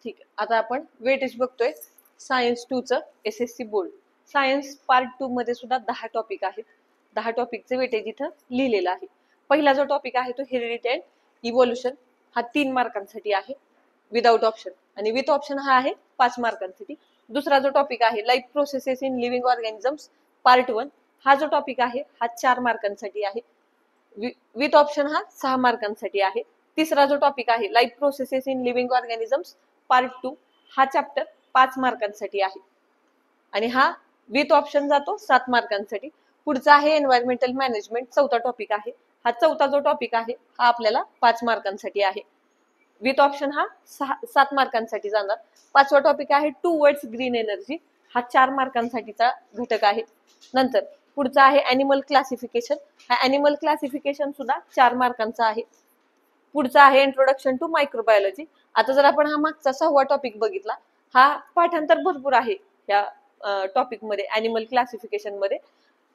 ठीक आहे, आता आपण वेटेज बघतोय सायन्स 2 चं SSC बोर्ड. सायन्स पार्ट 2 मध्ये सुद्धा 10 टॉपिक आहेत. 10 टॉपिकचे वेटेज इथं लिहिलेलं आहे. पहिला जो टॉपिक आहे तो हेरिडिटी अँड इव्होल्युशन, हा 3 मार्कांसाठी आहे विदाउट ऑप्शन, आणि विथ ऑप्शन हा आहे 5 मार्कांसाठी. दुसरा जो टॉपिक आहे life processes in living organisms part 1, हा जो टॉपिक आहे हा 4 मार्कांसाठी आहे. विथ ऑप्शन हा 6 मार्कांसाठी आहे. तिसरा जो टॉपिक आहे life processes in living organisms part 2, हा चॅप्टर 5 मार्कांसाठी आहे आणि हा विथ ऑप्शन जातो 7 मार्कांसाठी. पुढचा आहे एन्व्हायरमेंटल मॅनेजमेंट, चौथा टॉपिक आहे. हा चौथा जो टॉपिक आहे हा आपल्याला 5 मार्कांसाठी आहे. विथ ऑप्शन हा 7 मार्कांसाठी जाणार. पाचवा टॉपिक आहे टूवर्ड्स ग्रीन एनर्जी, हा 4 मार्कांसाठीचा घटक आहे. नंतर पुढचा आहे अॅनिमल क्लासिफिकेशन, हा अॅनिमल क्लासिफिकेशन सुद्धा 4 मार्कांचा आहे. पुढचा आहे इंट्रोडक्शन टू मायक्रोबायोलॉजी. आता जर आपण हा मागचा 6वा टॉपिक बघितला, हा पाठांतर भरपूर आहे या टॉपिक मध्ये, अॅनिमल क्लासिफिकेशन मध्ये,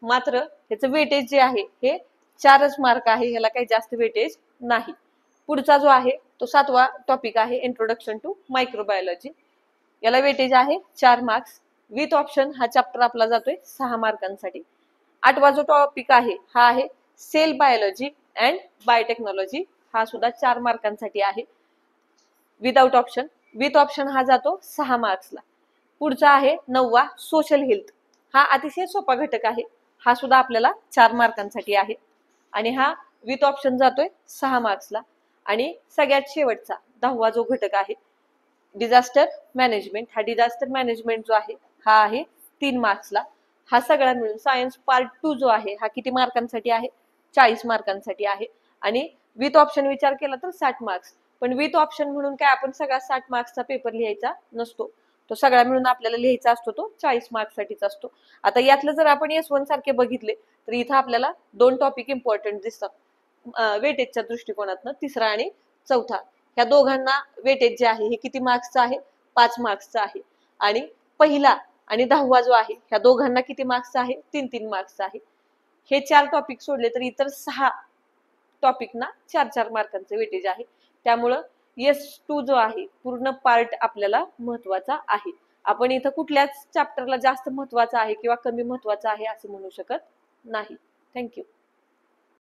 मात्र ह्याचं वेटेज जे आहे हे 4च मार्क आहे, ह्याला काही जास्त वेटेज नाही. पुढचा जो आहे तो 7वा टॉपिक आहे इंट्रोडक्शन टू मायक्रोबायोलॉजी, याला वेटेज आहे 4 मार्क्स. विथ ऑप्शन हा चॅप्टर आपला जातोय 6 मार्कांसाठी. 8वा जो टॉपिक आहे हा आहे सेल बायोलॉजी अँड बायोटेक्नॉलॉजी, हा सुद्धा 4 मार्कांसाठी आहे विदाउट ऑप्शन. विथ ऑप्शन हा जातो 6 मार्क्सला. पुढचा आहे 9वा सोशल हेल्थ, हा अतिशय सोपा घटक आहे, हा सुद्धा आपल्याला 4 मार्कांसाठी आहे आणि हा विथ ऑप्शन जातोय 6 मार्क्सला. आणि सगळ्यात शेवटचा 10वा जो घटक आहे डिझास्टर मॅनेजमेंट, हा डिझास्टर मॅनेजमेंट जो आहे हा आहे 3 मार्क्सला. हा सगळा मिळून सायन्स पार्ट 2 जो आहे हा किती मार्कांसाठी आहे? 40 मार्कांसाठी आहे. आणि विथ ऑप्शन विचार केला तर 60 मार्क्स. पण विथ ऑप्शन म्हणून काय आपण सगळा 60 मार्क्सचा पेपर लिहायचा नसतो, तो सगळा मिळून आपल्याला लिहायचा असतो तो 40 मार्क्ससाठीच असतो. आता यातलं जर आपण S1 सारखे बघितले तर इथं आपल्याला 2 टॉपिक इम्पॉर्टंट दिसतात वेटेजच्या दृष्टिकोनातनं, तिसरा आणि चौथा. ह्या दोघांना वेटेज जे आहे हे किती मार्क्सचं आहे? 5 मार्क्सचं आहे. आणि पहिला आणि 10वा जो आहे ह्या दोघांना किती मार्क्सचा आहे? 3-3 मार्क्सचा आहे. हे 4 टॉपिक सोडले तर इतर 6 टॉपिकना 4-4 मार्कांचे वेटेज आहे. त्यामुळं S2 जो आहे पूर्ण पार्ट आपल्याला महत्वाचा आहे. आपण इथं कुठल्याच चॅप्टरला जास्त महत्वाचा आहे किंवा कमी महत्वाचा आहे असं म्हणू शकत नाही. थँक्यू.